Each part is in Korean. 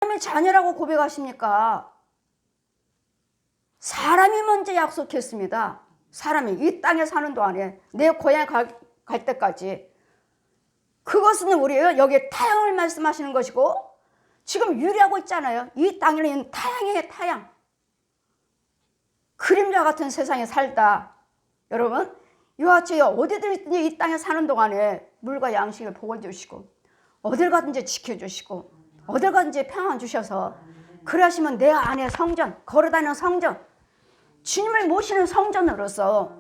하나님의 자녀라고 고백하십니까? 사람이 먼저 약속했습니다. 사람이 이 땅에 사는 동안에 내 고향에 갈 때까지. 그것은 우리 여기 타향을 말씀하시는 것이고, 지금 유리하고 있잖아요. 이 땅에는 있는 타향이에요. 타향. 그림자 같은 세상에 살다 여러분, 이와 같이 어디든지 이 땅에 사는 동안에 물과 양식을 복을 주시고, 어딜 가든지 지켜주시고, 어딜 가든지 평안 주셔서, 그러시면 내 안에 성전, 걸어다니는 성전, 주님을 모시는 성전으로서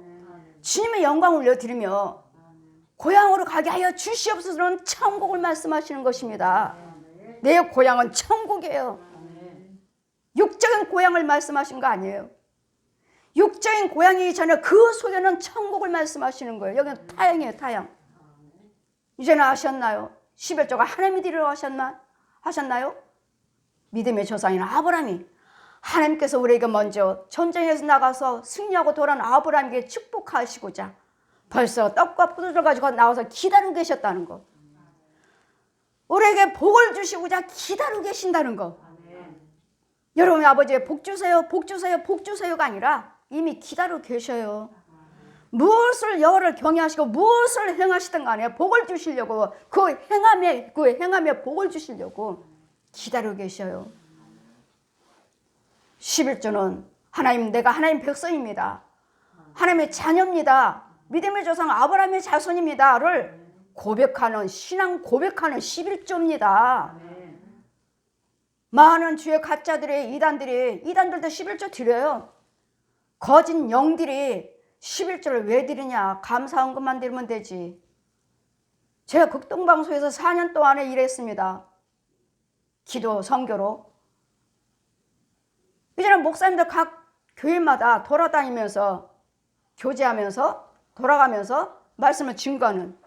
주님의 영광을 올려드리며 고향으로 가게 하여 주시옵소서는 천국을 말씀하시는 것입니다. 내 고향은 천국이에요. 육적인 고향을 말씀하신 거 아니에요. 육적인 고향이기 전에 그 속에는 천국을 말씀하시는 거예요. 여기는 타향이에요. 타향. 이제는 아셨나요? 11조가 하나님이 드리려고 하셨나요? 믿음의 조상인 아브라함이, 하나님께서 우리에게 먼저 전쟁에서 나가서 승리하고 돌아온 아브라함에게 축복하시고자 벌써 떡과 포도주를 가지고 나와서 기다리고 계셨다는 거. 우리에게 복을 주시고자 기다리고 계신다는 거. 여러분의 아버지의 복 주세요, 복 주세요, 복 주세요가 아니라 이미 기다리고 계셔요. 무엇을 여호와를 경외하시고 무엇을 행하시든 간에 복을 주시려고, 그 행함에 복을 주시려고 기다리고 계셔요. 11조는 하나님, 내가 하나님 백성입니다, 하나님의 자녀입니다, 믿음의 조상 아브라함의 자손입니다를 고백하는, 신앙 고백하는 11조입니다. 많은 주의 가짜들이, 이단들도 11조 드려요. 거짓 영들이 11조를 왜 드리냐? 감사한 것만 드리면 되지. 제가 극동방송에서 4년 동안에 일했습니다. 기도, 선교로. 이제는 목사님들 각 교회마다 돌아다니면서 교제하면서 돌아가면서 말씀을 증거하는,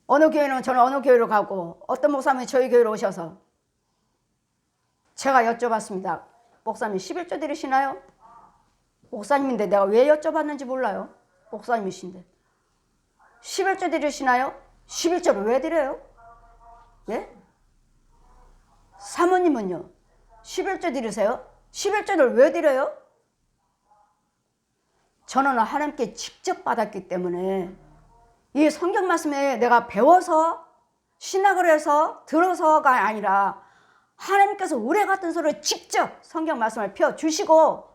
어느 교회는 저는 어느 교회로 가고, 어떤 목사님이 저희 교회로 오셔서 제가 여쭤봤습니다. 목사님 11조 드리시나요? 목사님인데 내가 왜 여쭤봤는지 몰라요. 목사님이신데 11조 드리시나요? 11조를 왜 드려요? 예? 사모님은요? 11조 드리세요? 11조를 왜 드려요? 저는 하나님께 직접 받았기 때문에, 이 성경 말씀에 내가 배워서 신학을 해서 들어서가 아니라 하나님께서 우레 같은 소리를 직접 성경 말씀을 펴주시고,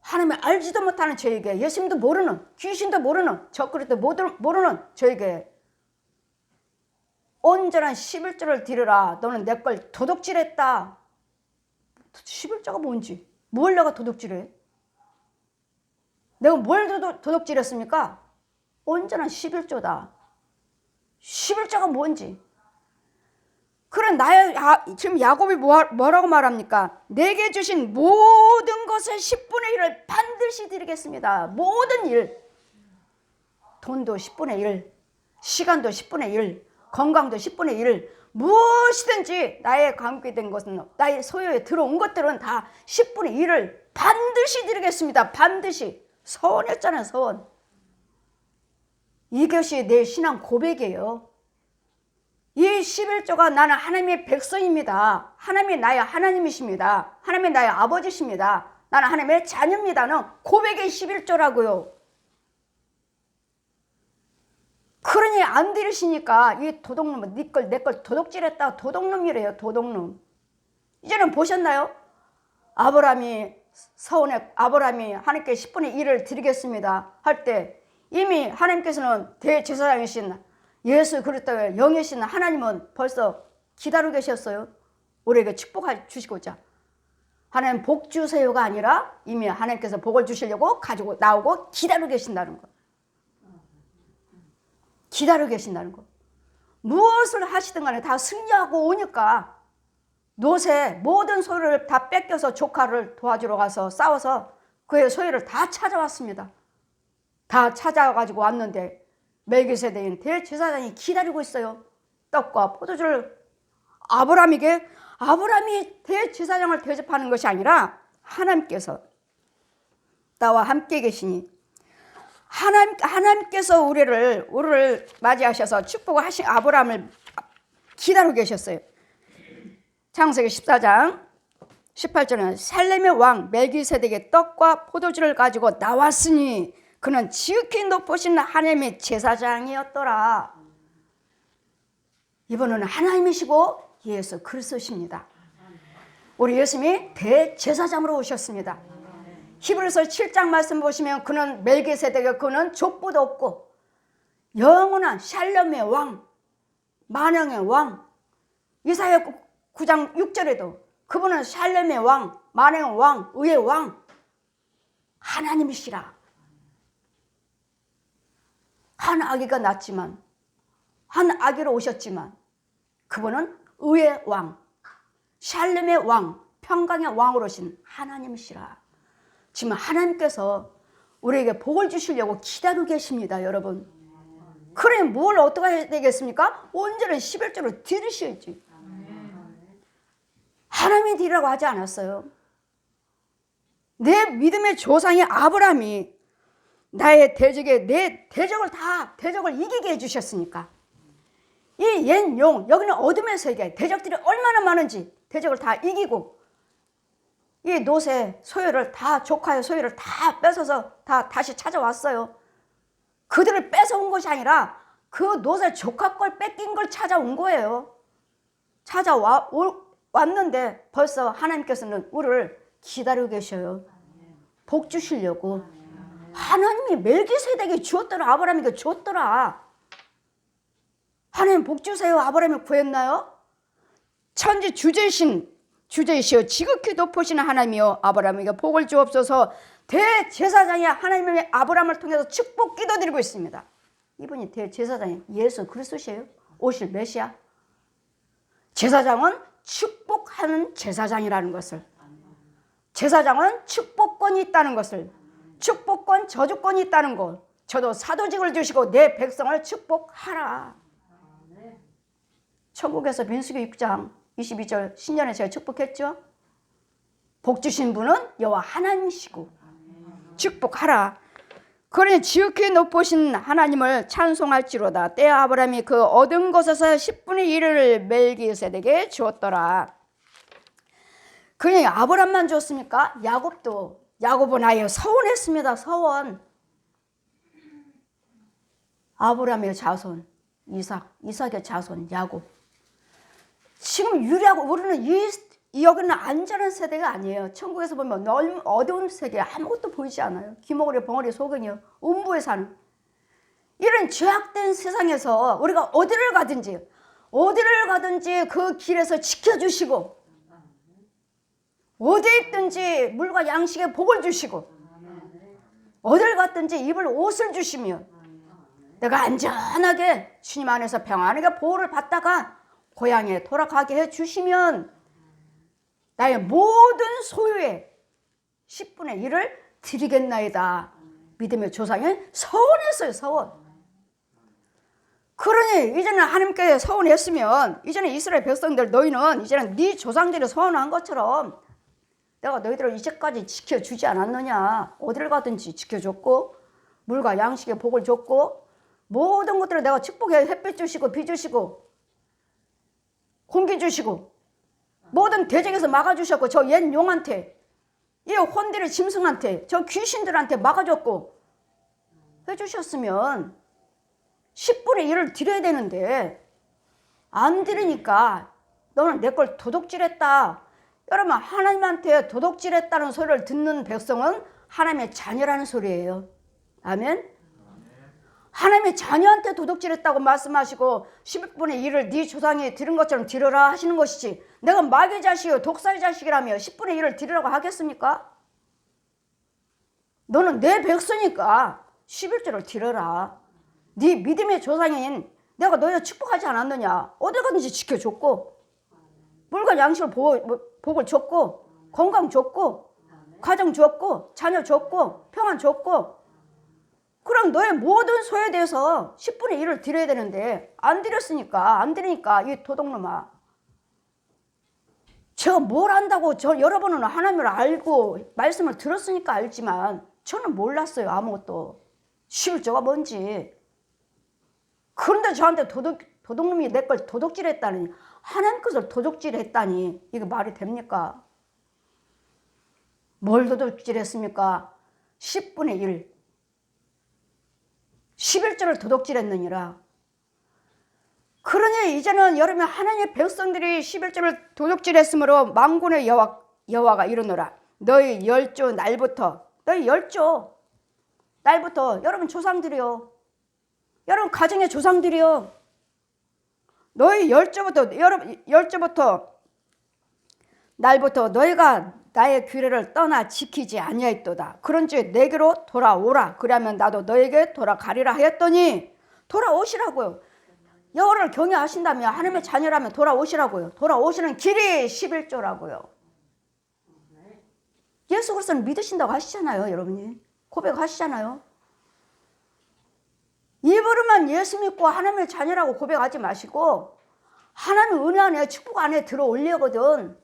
하나님이 알지도 못하는 저에게, 예수님도 모르는, 귀신도 모르는, 적그리스도 모르는 저에게 온전한 11조를 드리라. 너는 내 걸 도둑질했다. 11조가 뭔지, 뭘 내가 도둑질해? 내가 뭘 도둑질했습니까? 온전한 11조다. 11조가 뭔지. 그래, 지금 야곱이 뭐라고 말합니까? 내게 주신 모든 것의 10분의 1을 반드시 드리겠습니다. 모든 일. 돈도 10분의 1, 시간도 10분의 1, 건강도 10분의 1, 무엇이든지 나의 관계된 것은, 나의 소유에 들어온 것들은 다 10분의 1을 반드시 드리겠습니다. 반드시. 서원했잖아요, 서원. 이것이 내 신앙 고백이에요. 이 11조가 나는 하나님의 백성입니다, 하나님이 나의 하나님이십니다, 하나님이 나의 아버지십니다, 나는 하나님의 자녀입니다는 고백의 11조라고요. 그러니 안 들으시니까 이 도둑놈은 내 걸 도둑질했다, 도둑놈이래요. 도둑놈. 이제는 보셨나요? 아브라함이 하나님께 10분의 1을 드리겠습니다 할 때, 이미 하나님께서는 대제사장이신 예수 그리스도의 영이신 하나님은 벌써 기다리고 계셨어요. 우리에게 축복해 주시고자. 하나님 복 주세요가 아니라 이미 하나님께서 복을 주시려고 가지고 나오고 기다리고 계신다는 거. 기다리고 계신다는 거. 무엇을 하시든 간에 다 승리하고 오니까 노새 모든 소유를 다 뺏겨서 조카를 도와주러 가서 싸워서 그의 소유를 다 찾아왔습니다. 다 찾아가지고 왔는데 멜기세덱인 대제사장이 기다리고 있어요. 떡과 포도주를 아브라함이 대제사장을 대접하는 것이 아니라 하나님께서 나와 함께 계시니, 하나님께서 우리를 맞이하셔서 축복하신 아브라함을 기다리고 계셨어요. 창세기 14장 18절은 살렘의 왕 멜기세덱의 떡과 포도주를 가지고 나왔으니 그는 지극히 높으신 하나님의 제사장이었더라. 이분은 하나님이시고 예수 그리스도십니다. 우리 예수님이 대제사장으로 오셨습니다. 히브리서 7장 말씀 보시면 그는 멜기세덱의 그는 족보도 없고 영원한 샬롬의 왕, 만왕의 왕. 이사야 9장 6절에도 그분은 샬롬의 왕, 만왕의 왕, 의의 왕, 하나님이시라. 한 아기가 낳았지만, 한 아기로 오셨지만 그분은 의의 왕, 샬롬의 왕, 평강의 왕으로 오신 하나님이시라. 지금 하나님께서 우리에게 복을 주시려고 기다리고 계십니다, 여러분. 그래 뭘 어떻게 해야 되겠습니까? 온전히 11조를 드리셔야지. 하나님이 드리라고 하지 않았어요. 내 믿음의 조상이 아브라함이 나의 대적에 내 대적을 이기게 해주셨으니까 이 옛 용, 여기는 어둠의 세계, 대적들이 얼마나 많은지 대적을 다 이기고 이 노새 소유를 다 조카의 소유를 다 뺏어서 다 다시 찾아왔어요. 그들을 뺏어온 것이 아니라 그 노새 조카 걸 뺏긴 걸 찾아온 거예요. 왔는데 벌써 하나님께서는 우리를 기다리고 계셔요. 복 주시려고. 하나님이 멜기세덱이 주었더라. 아브라함에게 주었더라. 하나님 복 주세요. 아브라함이 구했나요? 천지 주제이시여 지극히 높으신 하나님이여 아브라함에게 복을 주옵소서. 대제사장이 하나님의 아브라함을 통해서 축복 기도드리고 있습니다. 이분이 대제사장이 예수 그리스도시에요. 오실 메시아. 제사장은 축복하는 제사장이라는 것을, 제사장은 축복권이 있다는 것을, 축복권, 저주권이 있다는 것. 저도 사도직을 주시고 내 백성을 축복하라. 천국에서 민수기 6장 22절 신년에 제가 축복했죠. 복 주신 분은 여호와 하나님이시고 축복하라. 그러니 지극히 높으신 하나님을 찬송할지로다. 때 아브라함이 그 얻은 것에서 10분의 1을 멜기세덱에게 주었더라. 그러니 아브라함만 줬습니까? 야곱은 아예 서원했습니다. 서원. 아브라함의 자손 이삭의 자손 야곱. 지금 유리하고 우리는 여기는 안전한 세대가 아니에요. 천국에서 보면 넓은 어두운 세계, 아무것도 보이지 않아요. 귀머거리 벙어리 소경이요, 음부에 사는 이런 죄악된 세상에서 우리가 어디를 가든지 그 길에서 지켜주시고, 어디에 있든지 물과 양식의 복을 주시고, 어디를 갔든지 입을 옷을 주시며 내가 안전하게 주님 안에서 평안하게 보호를 받다가 고향에 돌아가게 해주시면 나의 모든 소유의 10분의 1을 드리겠나이다. 믿음의 조상이 서원했어요. 서원. 그러니 이제는 하나님께 서원했으면 이제는 이스라엘 백성들 너희는 이제는 네 조상들이 서원한 것처럼 내가 너희들을 이제까지 지켜주지 않았느냐. 어디를 가든지 지켜줬고 물과 양식의 복을 줬고 모든 것들을 내가 축복해 햇빛 주시고 비 주시고 공기 주시고 모든 대적에서 막아주셨고 저 옛 용한테 이 혼들의 짐승한테 저 귀신들한테 막아줬고 해주셨으면 10분의 1을 드려야 되는데 안 드리니까 너는 내 걸 도둑질했다. 여러분 하나님한테 도둑질했다는 소리를 듣는 백성은 하나님의 자녀라는 소리예요. 아멘. 하나님의 자녀한테 도둑질했다고 말씀하시고 10분의 1을 네 조상이 드린 것처럼 드려라 하시는 것이지 내가 마귀 자식이요 독사의 자식이라며 10분의 1을 드리라고 하겠습니까? 너는 내 백성이니까 11조를 드려라. 네 믿음의 조상인 내가 너희를 축복하지 않았느냐. 어딜 가든지 지켜줬고 물과 양식을 복을 줬고 건강 줬고 가정 줬고 자녀 줬고 평안 줬고 그럼 너의 모든 소유에 대해서 10분의 1을 드려야 되는데 안 드리니까 이 도둑놈아. 제가 뭘 안다고 여러분은 하나님을 알고 말씀을 들었으니까 알지만 저는 몰랐어요. 아무것도. 11조가 뭔지. 그런데 저한테 도둑놈이 내 걸 도둑질했다니 하나님 것을 도둑질했다니 이게 말이 됩니까? 뭘 도둑질했습니까? 10분의 1 11조를 도둑질했느니라. 그러니 이제는 여러분 하나님의 백성들이 11조를 도둑질했으므로 만군의 여호와가 이르노라. 너희 10조 날부터, 너희 10조 날부터 여러분 조상들이요, 여러분 가정의 조상들이요, 너희 10조부터, 여러분 10조부터 날부터 너희가 나의 규례를 떠나 지키지 아니하였도다. 그런즉 내게로 돌아오라. 그러면 나도 너에게 돌아가리라 하였더니 돌아오시라고요. 여호와를 경외하신다면, 하나님의 자녀라면 돌아오시라고요. 돌아오시는 길이 11조라고요. 예수 그리스도는 믿으신다고 하시잖아요. 여러분이 고백하시잖아요. 입으로만 예수 믿고 하나님의 자녀라고 고백하지 마시고 하나님 은혜 안에, 축복 안에 들어올려거든.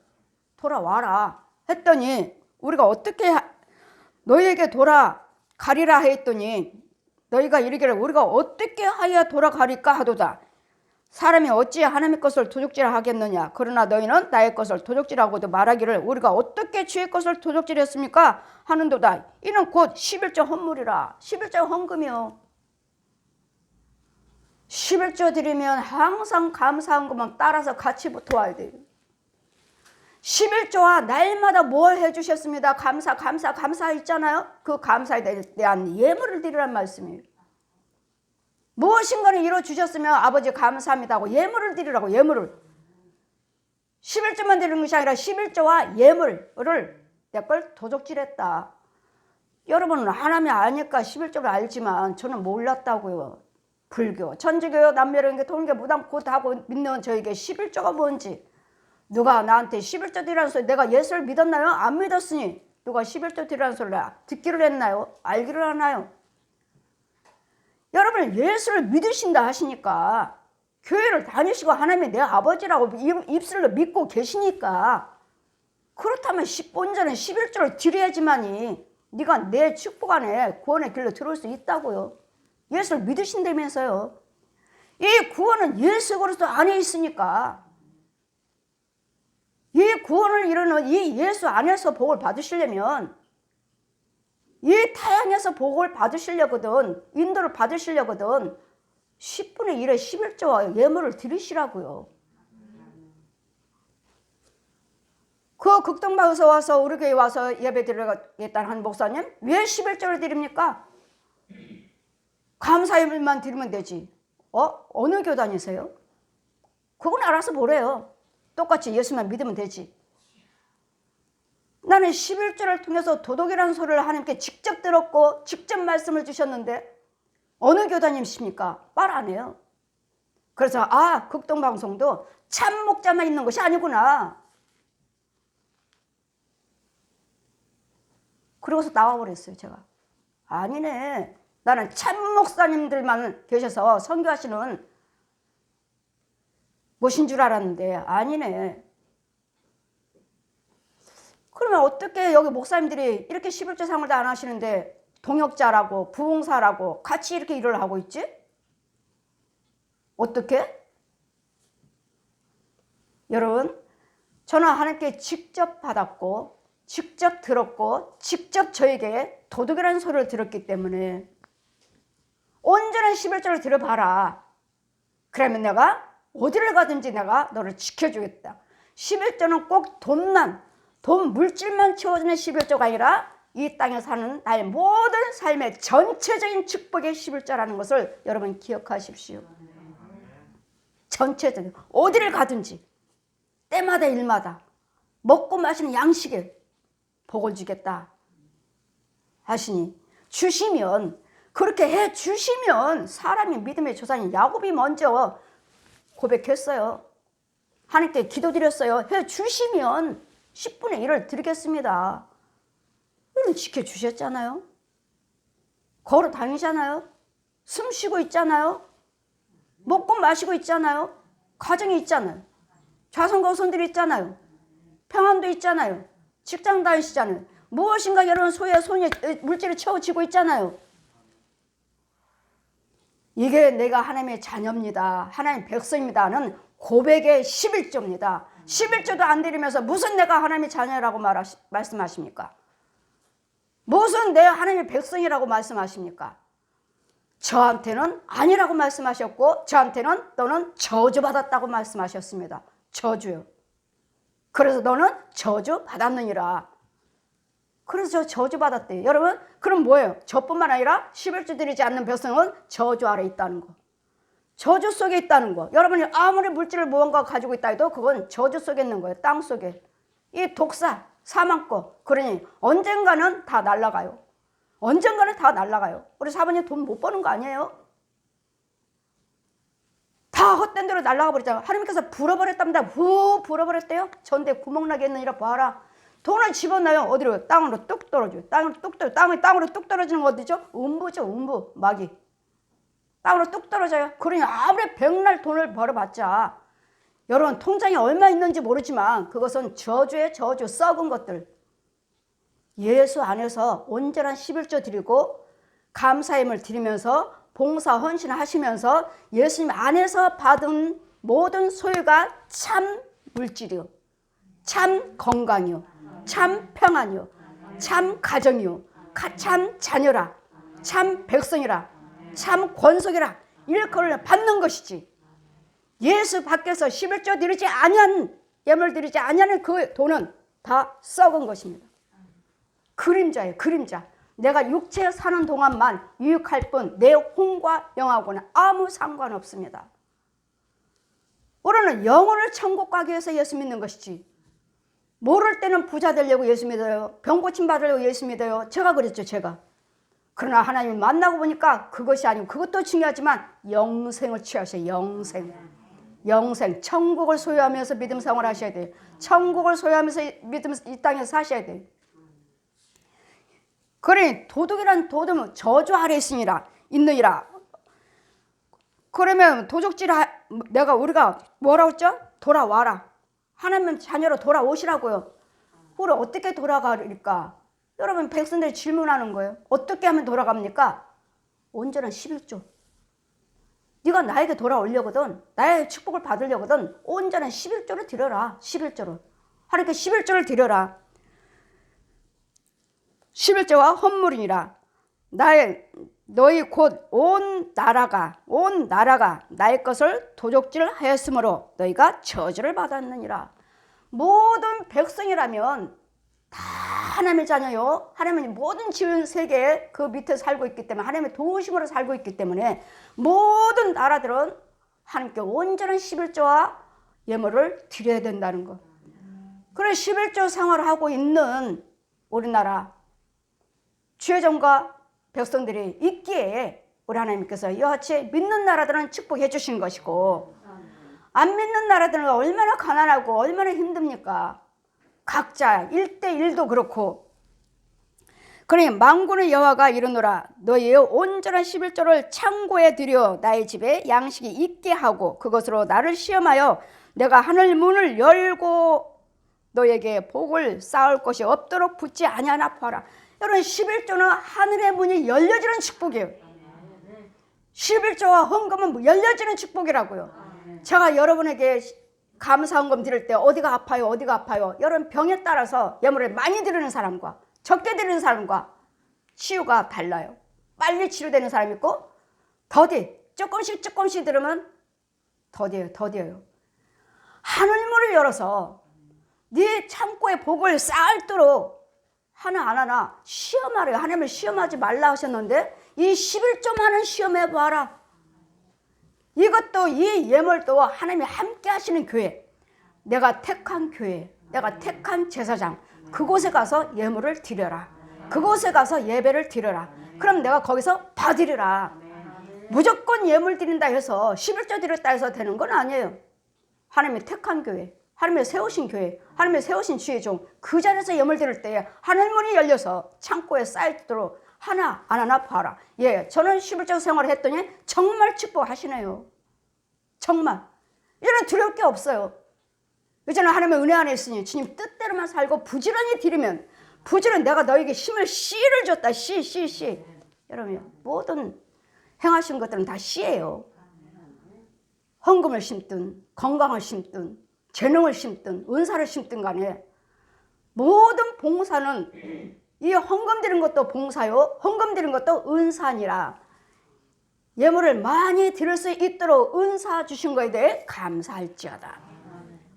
돌아와라 했더니 우리가 어떻게 너희에게 돌아가리라 했더니 너희가 이르기를 우리가 어떻게 하여 돌아가리까 하도다. 사람이 어찌 하나님의 것을 도둑질하겠느냐. 그러나 너희는 나의 것을 도둑질하고도 말하기를 우리가 어떻게 주의 것을 도둑질했습니까 하는도다. 이는 곧 11조 헌물이라. 11조 헌금이요. 11조 드리면 항상 감사한 것만 따라서 같이 붙어와야 돼요. 11조와 날마다 뭘 해주셨습니다. 감사 있잖아요. 그 감사에 대한 예물을 드리란 말씀이에요. 무엇인가를 이루어주셨으면 아버지 감사합니다 하고 예물을 드리라고. 예물을 11조만 드리는 것이 아니라 11조와 예물을 내 걸 도둑질했다. 여러분은 하나님이 아니까 11조를 알지만 저는 몰랐다고요. 불교, 천주교, 남녀론계, 통일교, 무당 곧 하고 믿는 저에게 11조가 뭔지, 누가 나한테 11조 드리라는 소리, 내가 예수를 믿었나요? 안 믿었으니 누가 11조 드리라는 소리를 듣기를 했나요? 알기를 하나요? 여러분 예수를 믿으신다 하시니까, 교회를 다니시고 하나님이 내 아버지라고 입술로 믿고 계시니까, 그렇다면 본전은 11조를 드려야지만이 네가 내 축복 안에 구원의 길로 들어올 수 있다고요. 예수를 믿으신다면서요. 이 구원은 예수 그리스도 안에 있으니까, 이 구원을 이루는 이 예수 안에서 복을 받으시려면, 이 타향에서 복을 받으시려거든, 인도를 받으시려거든 10분의 1의 11조와 예물을 드리시라고요. 그 극동방에서 와서 우리 교회 와서 예배 드리겠다는 한 목사님, 왜 11조를 드립니까? 감사예물만 드리면 되지. 어느 교회 다니세요? 그건 알아서 보래요. 똑같이 예수만 믿으면 되지. 나는 11조를 통해서 도덕이라는 소리를 하나님께 직접 들었고 직접 말씀을 주셨는데 어느 교단님이십니까? 말 안 해요. 그래서 극동방송도 참 목자만 있는 것이 아니구나. 그러고서 나와버렸어요. 제가 아니네, 나는 참 목사님들만 계셔서 선교하시는 곳인 줄 알았는데 아니네. 그러면 어떻게 여기 목사님들이 이렇게 11조 상을도 안 하시는데 동역자라고 부흥사라고 같이 이렇게 일을 하고 있지? 어떻게? 여러분, 저는 하나님께 직접 받았고 직접 들었고 직접 저에게 도둑이라는 소리를 들었기 때문에 온전한 11조를 들어봐라. 그러면 내가 어디를 가든지 내가 너를 지켜주겠다. 11조는 꼭 돈 물질만 채워주는 11조가 아니라 이 땅에 사는 나의 모든 삶의 전체적인 축복의 11조라는 것을 여러분 기억하십시오. 전체적인, 어디를 가든지 때마다 일마다 먹고 마시는 양식에 복을 주겠다 하시니, 주시면, 그렇게 해 주시면, 사람이 믿음의 조상인 야곱이 먼저 고백했어요. 하나님께 기도드렸어요. 해 주시면 10분의 1을 드리겠습니다. 여러분 지켜주셨잖아요. 걸어 다니잖아요. 숨 쉬고 있잖아요. 먹고 마시고 있잖아요. 가정이 있잖아요. 자손거손들이 있잖아요. 평안도 있잖아요. 직장 다니시잖아요. 무엇인가 여러분 손에 물질을 채워지고 있잖아요. 이게 내가 하나님의 자녀입니다, 하나님의 백성입니다는 고백의 11조입니다. 11조도 안 드리면서 무슨 내가 하나님의 자녀라고 말씀하십니까? 무슨 내 하나님의 백성이라고 말씀하십니까? 저한테는 아니라고 말씀하셨고 저한테는 너는 저주받았다고 말씀하셨습니다. 저주요. 그래서 너는 저주받았느니라. 그래서 저주받았대요. 여러분 그럼 뭐예요? 저뿐만 아니라 11조 드리지 않는 백성은 저주 아래 있다는 거. 저주 속에 있다는 거. 여러분이 아무리 물질을 무언가 가지고 있다 해도 그건 저주 속에 있는 거예요. 땅 속에. 이 독사, 사망거. 그러니 언젠가는 다 날아가요. 언젠가는 다 날아가요. 우리 사모님 돈 못 버는 거 아니에요? 다 헛된 대로 날아가 버렸잖아요. 하나님께서 불어버렸답니다. 후 불어버렸대요. 전대 구멍나게 했느니라 봐라. 돈을 집어넣어요. 어디로? 땅으로 뚝 떨어져요. 땅으로 뚝 떨어져. 땅으로 뚝 떨어지는 거 어디죠? 음부죠. 음부. 마귀. 땅으로 뚝 떨어져요. 그러니 아무리 백날 돈을 벌어봤자 여러분 통장에 얼마 있는지 모르지만 그것은 저주의 저주, 썩은 것들. 예수 안에서 온전한 11조 드리고 감사임을 드리면서 봉사 헌신하시면서 예수님 안에서 받은 모든 소유가 참 물질이요, 참 건강이요, 참 평안이요, 참 가정이요, 참 자녀라, 참 백성이라, 참 권속이라 일컬을 받는 것이지. 예수 밖에서 11조 드리지 아니한 예물 드리지 아니하는 그 돈은 다 썩은 것입니다. 그림자예요. 그림자. 내가 육체에 사는 동안만 유익할 뿐 내 혼과 영하고는 아무 상관없습니다. 우리는 영혼을 천국 가기 위해서 예수 믿는 것이지 모를 때는 부자 되려고 예수 믿어요. 병 고침 받으려고 예수 믿어요. 제가 그랬죠. 제가. 그러나 하나님을 만나고 보니까 그것이 아니고 그것도 중요하지만 영생을 취하셔요. 영생. 천국을 소유하면서 믿음 생활을 하셔야 돼요. 천국을 소유하면서 믿음 이 땅에서 사셔야 돼요. 그러니 도둑이란 도둑은 저주 아래 있느니라. 그러면 도적질 우리가 뭐라고 했죠? 돌아와라. 하나님 자녀로 돌아오시라고요. 우리 어떻게 돌아가릴까? 여러분 백성들이 질문하는 거예요. 어떻게 하면 돌아갑니까? 온전한 11조. 네가 나에게 돌아오려거든, 나의 축복을 받으려거든 온전한 11조를 드려라. 11조를. 하나님께 11조를 드려라. 11조와 헌물이니라. 너희 곧 온 나라가 나의 것을 도적질 하였으므로 너희가 저주를 받았느니라. 모든 백성이라면 다 하나님의 자녀요. 하나님의 모든 지은 세계에 그 밑에 살고 있기 때문에 하나님의 도우심으로 살고 있기 때문에 모든 나라들은 하나님께 온전한 11조와 예물을 드려야 된다는 거. 그래 11조 생활을 하고 있는 우리나라 주의종과 백성들이 있기에 우리 하나님께서 이와 같이 믿는 나라들은 축복해 주신 것이고 안 믿는 나라들은 얼마나 가난하고 얼마나 힘듭니까? 각자 1대1도 그렇고. 그러니 만군의 여호와가 이르노라. 너희의 온전한 11조를 창고에 들여 나의 집에 양식이 있게 하고 그것으로 나를 시험하여 내가 하늘 문을 열고 너에게 복을 쌓을 것이 없도록 붙지 아니하나 보아라. 여러분 11조는 하늘의 문이 열려지는 축복이에요. 11조와 헌금은 열려지는 축복이라고요. 제가 여러분에게 감사헌금 드릴 때 어디가 아파요? 여러분 병에 따라서 예물을 많이 드리는 사람과 적게 드리는 사람과 치유가 달라요. 빨리 치료되는 사람이 있고 더디 조금씩 들으면 더디어요. 하늘문을 열어서 네 창고에 복을 쌓도록 하나 안 하나 시험하래요. 하나님을 시험하지 말라 하셨는데 이 11조만은 시험해봐라. 이것도 이 예물도 하나님이 함께 하시는 교회, 내가 택한 교회, 내가 택한 제사장, 그곳에 가서 예물을 드려라. 그곳에 가서 예배를 드려라. 그럼 내가 거기서 받으리라. 무조건 예물 드린다 해서 11조 드렸다 해서 되는 건 아니에요. 하나님이 택한 교회, 하나님이 세우신 교회, 하나님이 세우신 주의종, 그 자리에서 예물 드릴 때 하늘문이 열려서 창고에 쌓이도록 하나 안 하나 봐라. 예, 저는 11조 생활을 했더니 정말 축복하시네요. 정말. 이제는 두려울 게 없어요. 이제는 하나님의 은혜 안에 있으니 주님 뜻대로만 살고 부지런히 드리면 부지런히 내가 너에게 힘을 씨를 줬다. 씨. 여러분 모든 행하신 것들은 다 씨예요. 헌금을 심든 건강을 심든 재능을 심든 은사를 심든 간에 모든 봉사는 이 헌금 드리는 것도 봉사요 헌금 드리는 것도 은사니라. 예물을 많이 드릴 수 있도록 은사 주신 것에 대해 감사할지어다.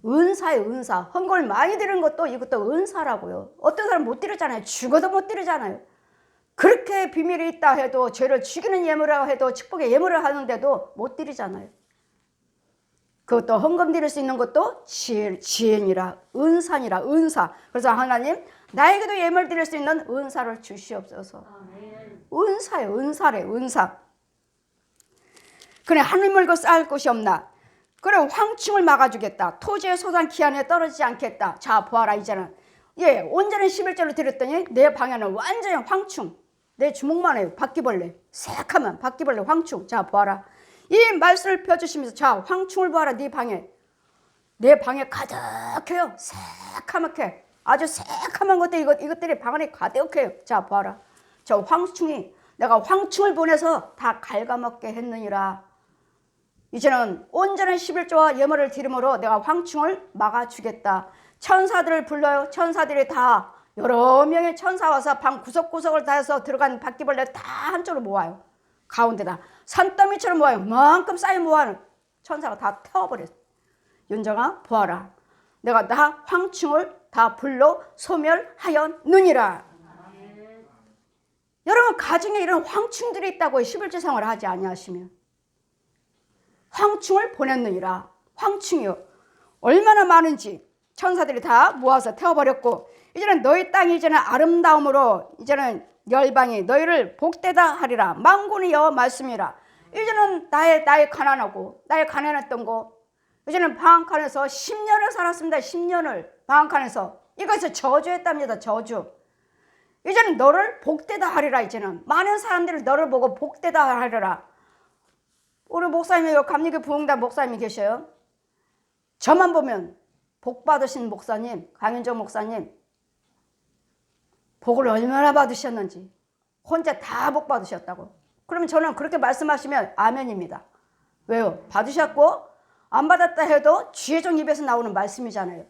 은사예요. 은사. 헌금을 많이 드리는 것도 이것도 은사라고요. 어떤 사람 못 드리잖아요. 죽어도 못 드리잖아요. 그렇게 비밀이 있다 해도 죄를 죽이는 예물이라고 해도 축복의 예물을 하는데도 못 드리잖아요. 그것도 헌금 드릴 수 있는 것도 지혜니라. 은사니라. 은사. 그래서 하나님 나에게도 예물 드릴 수 있는 은사를 주시옵소서. 은사예요. 은사래. 은사. 그래 하늘물고 쌓을 곳이 없나. 그래 황충을 막아주겠다. 토지의 소산 기한에 떨어지지 않겠다. 자 보아라 이제는. 예, 온전히 11절을 드렸더니 내 방에는 완전히 황충. 내 주먹만 해요. 바퀴벌레. 새카만 바퀴벌레 황충. 자 보아라. 이 말씀을 펴주시면서 자 황충을 보아라. 네 방에. 내 방에 가득해요. 새카맣게. 아주 새카만 것들 이것들이 방 안에 가득해요. 자 보아라. 저 황충이 내가 황충을 보내서 다 갉아먹게 했느니라. 이제는 온전한 11조와 예물을 드림으로 내가 황충을 막아주겠다. 천사들을 불러요. 천사들이 다 여러 명의 천사 와서 방 구석구석을 다 해서 들어간 바퀴벌레 다 한쪽으로 모아요. 가운데다 산더미처럼 모아요. 만큼 쌓여 모아는 천사가 다 태워버렸어. 윤정아 보아라. 내가 다 황충을 다 불러 소멸하였느니라. 여러분 가정에 이런 황충들이 있다고 11조 생활을 하지 아니하시면 황충을 보냈느니라. 황충이요. 얼마나 많은지 천사들이 다 모아서 태워버렸고 이제는 너희 땅이 이제는 아름다움으로 이제는 열방이 너희를 복되다 하리라. 만군의 여호와 말씀이라. 이제는 나의 가난하고 나의 가난했던 거 이제는 방한칸에서 10년을 살았습니다. 10년을 방한칸에서 이것을 저주했답니다. 저주. 이제는 너를 복되다 하리라. 이제는 많은 사람들이 너를 보고 복되다 하리라. 우리 목사님이 감리교 부흥단 목사님이 계셔요. 저만 보면 복 받으신 목사님, 강윤정 목사님 복을 얼마나 받으셨는지 혼자 다 복 받으셨다고. 그러면 저는 그렇게 말씀하시면 아멘입니다. 왜요? 받으셨고 안 받았다 해도 주의 종 입에서 나오는 말씀이잖아요.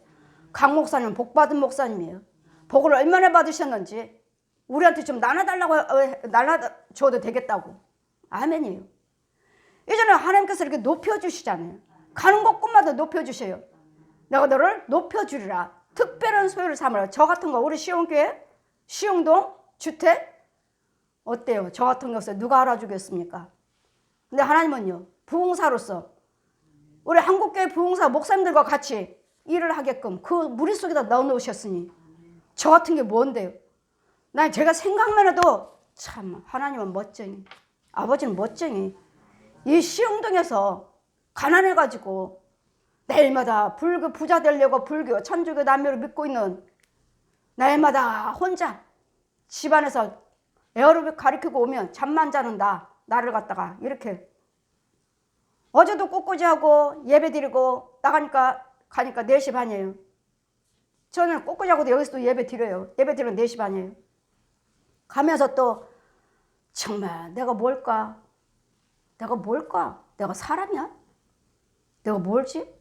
강 목사님은 복 받은 목사님이에요. 복을 얼마나 받으셨는지 우리한테 좀 나눠줘도 되겠다고. 아멘이에요. 이제는 하나님께서 이렇게 높여주시잖아요. 가는 곳곳마다 높여주셔요. 내가 너를 높여주리라. 특별한 소유를 삼으라. 저 같은 거 우리 시흥교회 시흥동 주택 어때요? 저 같은 것을 누가 알아주겠습니까? 근데 하나님은요 부흥사로서 우리 한국교회 부흥사 목사님들과 같이 일을 하게끔 그 무리 속에다 넣어놓으셨으니 저 같은 게 뭔데요? 난 제가 생각만 해도 참 하나님은 멋쟁이, 아버지는 멋쟁이. 이 시흥동에서 가난해가지고 날마다 불교 부자 되려고 불교 천주교 남묘를 믿고 있는 날마다 혼자 집안에서 에어로빅 가르치고 오면 잠만 자는 나를 갖다가 이렇게 어제도 꽃꽂이하고 예배 드리고 가니까 4시 반이에요. 저는 꽃꽂이하고도 여기서 또 예배 드려요. 예배 드리면 4시 반이에요. 가면서 또 정말 내가 뭘까? 내가 사람이야? 내가 뭘지?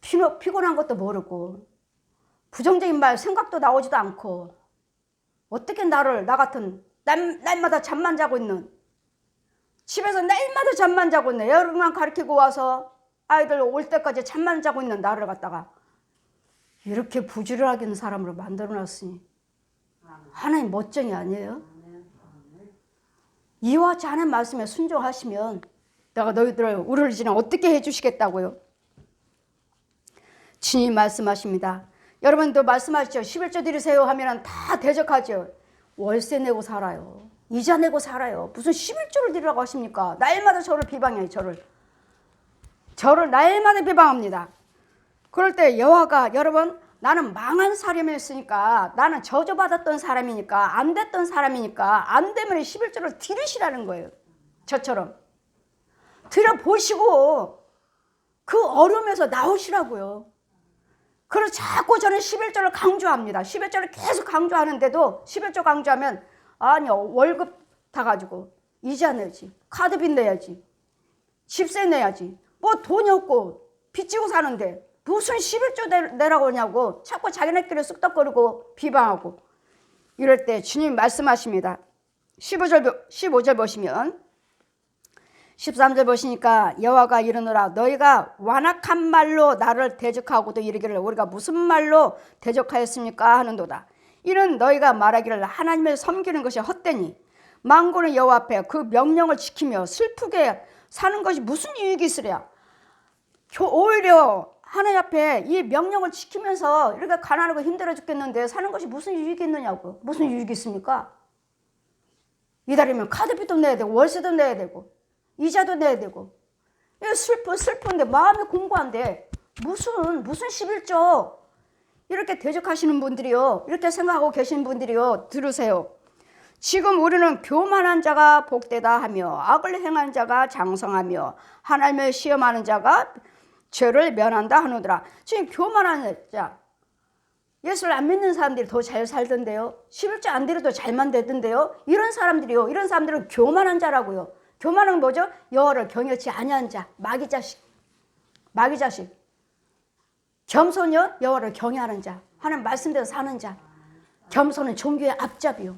피곤한 것도 모르고 부정적인 말 생각도 나오지도 않고 어떻게 나 같은 날마다 잠만 자고 있는 집에서 날마다 잠만 자고 있는 에어로빅만 가르치고 와서 아이들 올 때까지 잠만 자고 있는 나를 갖다가 이렇게 부지런하게 있는 사람으로 만들어놨으니 하나님 멋쟁이 아니에요? 이와 같이 하나님 말씀에 순종하시면 내가 너희들을 우리를 이제는 어떻게 해주시겠다고요? 주님 말씀하십니다. 여러분도 말씀하시죠. 11조 드리세요 하면 다 대적하죠. 월세 내고 살아요. 이자 내고 살아요. 무슨 11조를 드리라고 하십니까? 날마다 저를 비방해요. 저를 날마다 비방합니다. 그럴 때 여호와가 여러분 나는 망한 사람이었으니까 나는 저주받았던 사람이니까 안 됐던 사람이니까 안 되면 11조를 드리시라는 거예요. 저처럼 드려보시고 그 어려움에서 나오시라고요. 그래서 자꾸 저는 11조를 강조합니다. 11조를 계속 강조하는데도 11조 강조하면 아니요 월급 다 가지고 이자 내야지 카드빚 내야지 집세 내야지 뭐 돈이 없고 빚지고 사는데 무슨 11조 내라고 하냐고 자꾸 자기네끼리 쑥덕거리고 비방하고 이럴 때 주님 말씀하십니다. 15절 보시면 13절 보시니까 여호와가 이르노라 너희가 완악한 말로 나를 대적하고도 이르기를 우리가 무슨 말로 대적하였습니까 하는도다. 이는 너희가 말하기를 하나님을 섬기는 것이 헛되니 만군의 여호와 앞에 그 명령을 지키며 슬프게 사는 것이 무슨 유익이 있으랴. 오히려 하나님 앞에 이 명령을 지키면서 이렇게 가난하고 힘들어 죽겠는데 사는 것이 무슨 유익이 있느냐고. 무슨 유익이 있습니까? 이달이면 카드비도 내야 되고 월세도 내야 되고 이자도 내야 되고 슬픈데 마음이 공고한데 무슨 11조 이렇게 대적하시는 분들이요, 이렇게 생각하고 계시는 분들이요, 들으세요. 지금 우리는 교만한 자가 복되다 하며 악을 행하는 자가 장성하며 하나님을 시험하는 자가 죄를 면한다 하노더라. 지금 교만한 자, 예수를 안 믿는 사람들이 더 잘 살던데요, 11조 안 드려도 잘만 되던데요. 이런 사람들은 교만한 자라고요. 교만은 뭐죠? 여호와를 경외치 아니한 자, 마귀자식. 겸손이요, 여호와를 경외하는 자, 하나님 말씀대로 사는 자. 겸손은 종교의 앞잡이요,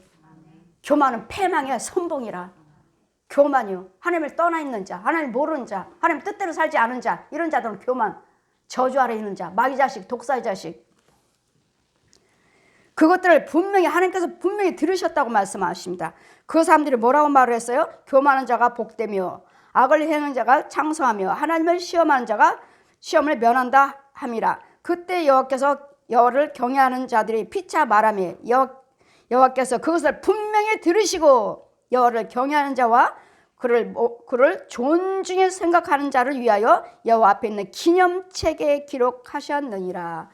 교만은 패망의 선봉이라. 교만이요, 하나님을 떠나 있는 자, 하나님을 모르는 자, 하나님 뜻대로 살지 않은 자, 이런 자들은 교만, 저주 아래 있는 자, 마귀자식, 독사의 자식. 그것들을 분명히 하나님께서 분명히 들으셨다고 말씀하십니다. 그 사람들이 뭐라고 말을 했어요? 교만한 자가 복되며 악을 행하는 자가 장성하며 하나님을 시험하는 자가 시험을 면한다 함이라. 그때 여호와께서 여호와를 경외하는 자들이 피차 말하며 여호와께서 그것을 분명히 들으시고 여호와를 경외하는 자와 그를 존중히 생각하는 자를 위하여 여호와 앞에 있는 기념책에 기록하셨느니라.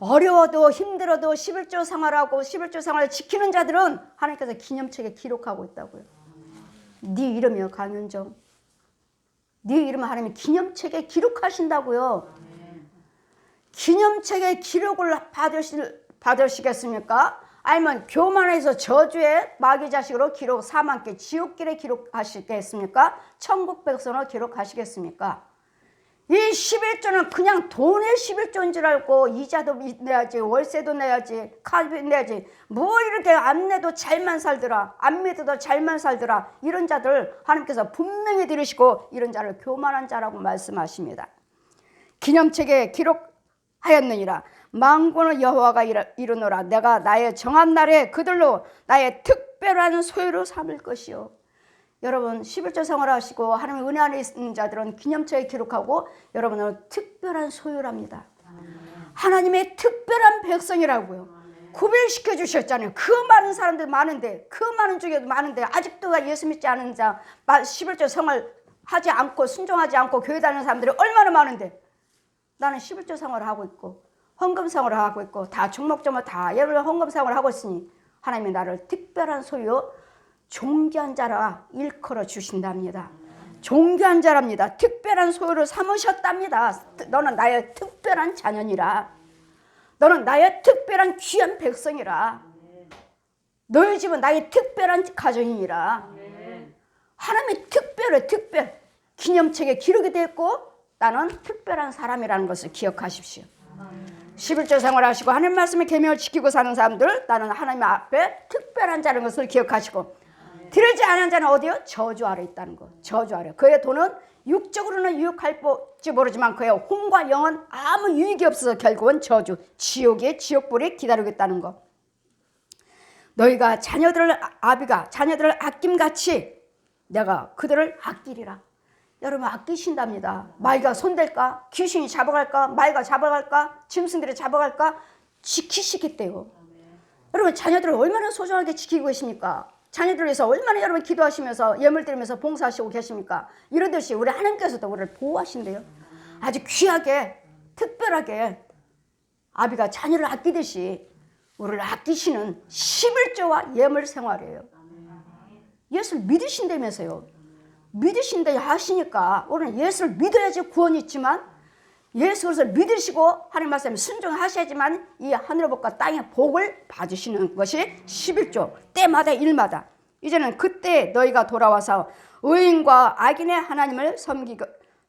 어려워도 힘들어도 11조 생활하고 11조 생활을 지키는 자들은 하나님께서 기념책에 기록하고 있다고요. 네 이름이요 강윤정, 네 이름을 하나님이 기념책에 기록하신다고요. 기념책에 기록을 받으시겠습니까? 아니면 교만해서 저주의 마귀 자식으로 기록, 사망께 지옥길에 기록하시겠습니까? 천국 백성으로 기록하시겠습니까? 이 11조는 그냥 돈의 11조인 줄 알고 이자도 내야지, 월세도 내야지, 카드비 내야지, 뭐 이렇게 안 내도 잘만 살더라, 안 믿어도 잘만 살더라, 이런 자들 하나님께서 분명히 들으시고 이런 자를 교만한 자라고 말씀하십니다. 기념책에 기록하였느니라. 만군의 여호와가 이르노라 내가 나의 정한 날에 그들로 나의 특별한 소유로 삼을 것이요. 여러분 11조 생활하시고 하나님의 은혜 안에 있는 자들은 기념책에 기록하고 여러분은 특별한 소유랍니다. 하나님의 특별한 백성이라고요. 구별시켜 주셨잖아요. 그 많은 사람들 많은데, 그 많은 중에도 많은데 아직도 예수 믿지 않은 자, 11조 생활하지 않고 순종하지 않고 교회 다니는 사람들이 얼마나 많은데, 나는 11조 생활을 하고 있고 헌금 생활을 하고 있고 다 종목적으로 다 예를 헌금 생활을 하고 있으니 하나님이 나를 특별한 소유, 존귀한 자라 일컬어 주신답니다. 존귀한 자랍니다. 특별한 소유를 삼으셨답니다. 너는 나의 특별한 자녀니라. 너는 나의 특별한 귀한 백성이라. 너희 집은 나의 특별한 가정이니라. 하나님이 특별 기념책에 기록이 되었고 나는 특별한 사람이라는 것을 기억하십시오. 11조 생활하시고 하나님 말씀의 계명을 지키고 사는 사람들, 나는 하나님 앞에 특별한 자라는 것을 기억하시고, 들지 않은 자는 어디요? 저주 아래 있다는 거. 저주 아래. 그의 돈은 육적으로는 유익할지 모르지만 그의 혼과 영은 아무 유익이 없어서 결국은 저주, 지옥의 지옥불이 기다리고 있다는 거. 너희가 자녀들을 아낌같이 내가 그들을 아끼리라. 여러분 아끼신답니다. 마귀가 손댈까? 귀신이 잡아갈까? 마귀가 잡아갈까? 짐승들이 잡아갈까? 지키시겠대요. 여러분 자녀들을 얼마나 소중하게 지키고 계십니까? 자녀들을 위해서 얼마나 여러분 기도하시면서 예물 드리면서 봉사하시고 계십니까? 이러듯이 우리 하나님께서도 우리를 보호하신대요. 아주 귀하게 특별하게 아비가 자녀를 아끼듯이 우리를 아끼시는 11조와 예물 생활이에요. 예수를 믿으신다면서요. 믿으신다 하시니까 우리는 예수를 믿어야지 구원이 있지만, 예수를 믿으시고 하나님 말씀에 순종하셔야지만 이 하늘의 복과 땅의 복을 받으시는 것이 11조, 때마다 일마다. 이제는 그때 너희가 돌아와서 의인과 악인의 하나님을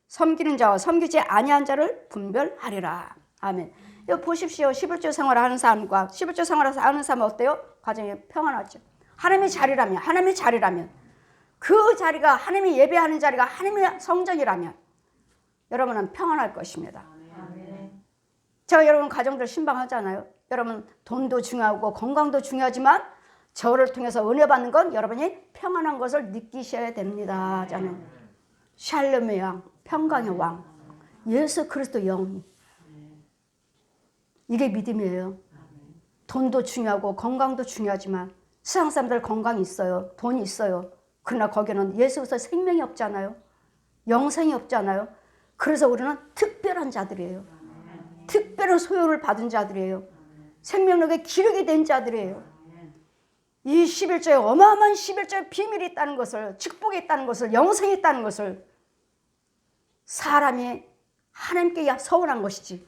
섬기는 자와 섬기지 아니한 자를 분별하리라. 아멘. 여기 보십시오. 11조 생활하는 사람과 11조 생활하는 사람은 어때요? 가정이 평안하죠. 하나님의 자리라면 그 자리가 하나님이 예배하는 자리가 하나님의 성전이라면 여러분은 평안할 것입니다. 제가 여러분 가정들 신방하잖아요. 여러분 돈도 중요하고 건강도 중요하지만 저를 통해서 은혜 받는 건 여러분이 평안한 것을 느끼셔야 됩니다. 저는 샬롬의 왕, 평강의 왕, 예수 그리스도 영이, 이게 믿음이에요. 돈도 중요하고 건강도 중요하지만 세상 사람들 건강이 있어요. 돈이 있어요. 그러나 거기는 예수 그리스도 생명이 없잖아요. 영생이 없잖아요. 그래서 우리는 특별한 자들이에요. 특별한 소유를 받은 자들이에요. 생명력의 기력이 된 자들이에요. 이 11조에 어마어마한 11조의 비밀이 있다는 것을, 축복이 있다는 것을, 영생이 있다는 것을 사람이 하나님께 서운한 것이지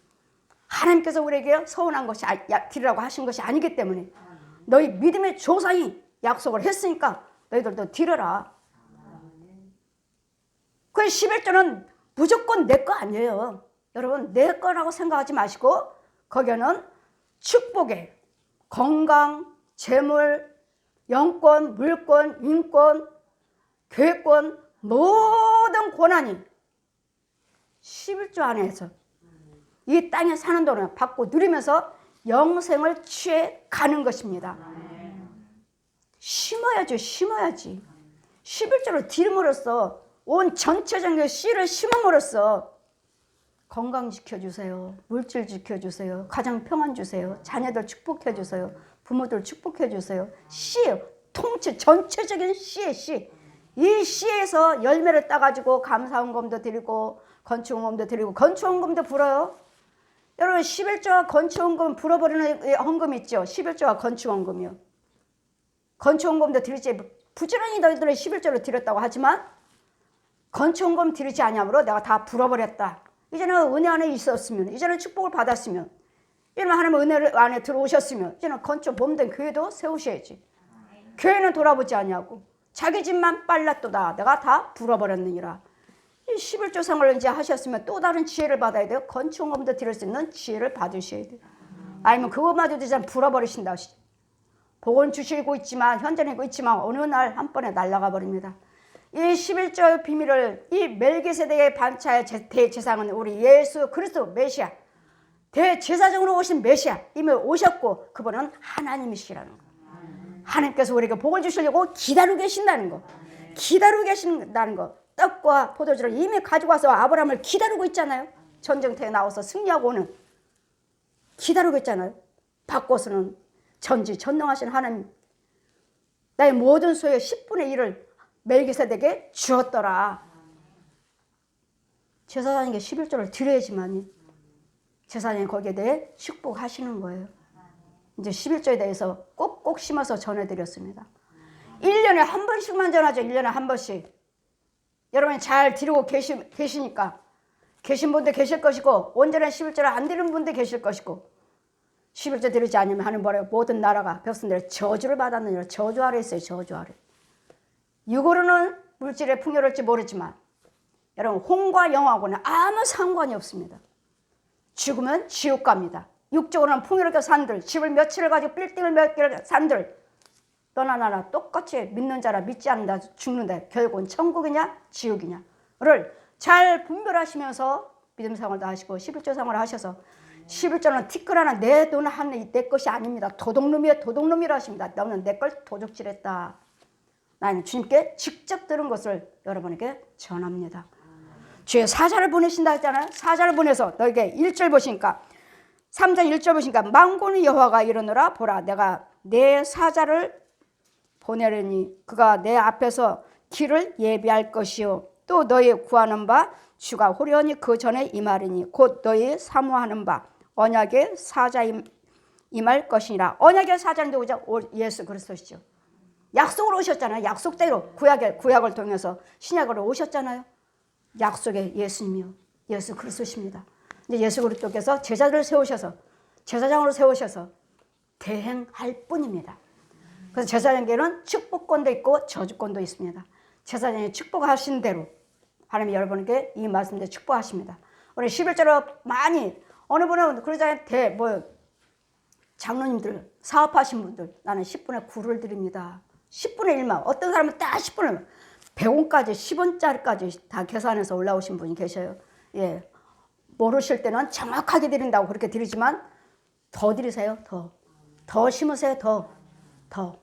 하나님께서 우리에게 서운한 것이 드리라고 하신 것이 아니기 때문에 너희 믿음의 조상이 약속을 했으니까 너희들도 드려라. 그 11조는 무조건 내 거 아니에요. 여러분 내 거라고 생각하지 마시고 거기에는 축복에 건강, 재물, 영권, 물권, 인권, 교회권 모든 권한이 11조 안에서 이 땅에 사는 동안 받고 누리면서 영생을 취해 가는 것입니다. 심어야지. 11조를 드림으로써 온 전체적인 씨를 심음으로써 건강 지켜주세요. 물질 지켜주세요. 가정 평안 주세요. 자녀들 축복해주세요. 부모들 축복해주세요. 씨예요. 통째 전체적인 씨의 씨. 이 씨에서 열매를 따가지고 감사헌금도 드리고 건축헌금도 드리고 건축헌금도 불어요. 여러분 11조와 건축헌금 불어버리는 헌금 있죠. 11조와 건축헌금이요. 건축헌금도 드리지 부지런히 너희들은 11조를 드렸다고 하지만 건축헌금 드리지 아니함으로 내가 다 불어버렸다. 이제는 은혜 안에 있었으면 이제는 축복을 받았으면 이제는 하나님 은혜 안에 들어오셨으면 이제는 건축 몸된 교회도 세우셔야지. 교회는 돌아보지 않냐고 자기 집만 빨랐도다. 내가 다 불어버렸느니라. 이 11조 생활을 이제 하셨으면 또 다른 지혜를 받아야 돼요. 건축헌금도 드릴 수 있는 지혜를 받으셔야 돼요. 아니면 그것마저도 이제 불어버리신다. 복은 주시고 있지만 현재는 있지만 어느 날 한 번에 날아가 버립니다. 이 11조의 비밀을 이 멜기세덱의 반차의 대제사장은 우리 예수 그리스도 메시아 대제사장으로 오신 메시아 이미 오셨고 그분은 하나님이시라는 거. 하나님께서 우리에게 복을 주시려고 기다리고 계신다는 거. 기다리고 계신다는 거. 떡과 포도주를 이미 가지고 와서 아브라함을 기다리고 있잖아요. 전쟁터에 나와서 승리하고 오는 기다리고 있잖아요. 바꿔서는 전지전능하신 하나님 나의 모든 소유의 10분의 1을 멜기세덱에게 주었더라. 제사장에게 11조를 드려야지만 제사장이 거기에 대해 축복하시는 거예요. 이제 11조에 대해서 꼭꼭 심어서 전해드렸습니다. 1년에 한 번씩만 전하죠. 1년에 한 번씩. 여러분이 잘 드리고 계시니까 계신 분도 계실 것이고 온전한 11조를 안 드리는 분도 계실 것이고 11조 드리지 않으면 하는 뭐래요? 모든 나라가 백성들의 저주를 받았느니라. 저주 아래 있어요. 저주 아래. 육으로는 물질에 풍요로울지 모르지만 여러분 홍과 영하고는 아무 상관이 없습니다. 죽으면 지옥 갑니다. 육적으로는 풍요롭게 산들 집을 며칠을 가지고 빌딩을 몇 개를 산들 떠나나라 똑같이 믿는 자라 믿지 않는다 죽는다 결국은 천국이냐 지옥이냐를 잘 분별하시면서 믿음 생활도 하시고 11조 생활을 하셔서 11조는 티끌 하나 내 돈 하나 내 것이 아닙니다. 도둑놈이라 하십니다. 너는 내 걸 도둑질했다. 나는 주님께 직접 들은 것을 여러분에게 전합니다. 주의 사자를 보내신다 했잖아요. 사자를 보내서 너에게 1절 보시니까 3장 1절 보시니까 만군의 여호와가 이르노라 보라 내가 내 사자를 보내려니 그가 내 앞에서 길을 예비할 것이요 또 너희 구하는 바 주가 호련히 그 전에 임하리니 곧 너희 사모하는 바 언약의 사자 임할 것이니라. 언약의 사자는 누구죠? 예수 그리스도시죠. 약속으로 오셨잖아요. 약속대로 구약을 통해서 신약으로 오셨잖아요. 약속의 예수님이요 예수 그리스도십니다. 이제 예수 그리스도께서 제자들을 세우셔서 제사장으로 세우셔서 대행할 뿐입니다. 그래서 제사장에게는 축복권도 있고 저주권도 있습니다. 제사장이 축복하신 대로 하나님 여러분에게 이 말씀들 축복하십니다. 우리 11절로 많이 어느 분은 그러잖아요. 장로님들 사업하신 분들 나는 10분의 9를 드립니다. 10분의 1만 어떤 사람은 딱 10분의 100원까지 10원짜리까지 다 계산해서 올라오신 분이 계셔요. 예, 모르실 때는 정확하게 드린다고 그렇게 드리지만 더 드리세요. 더 심으세요. 더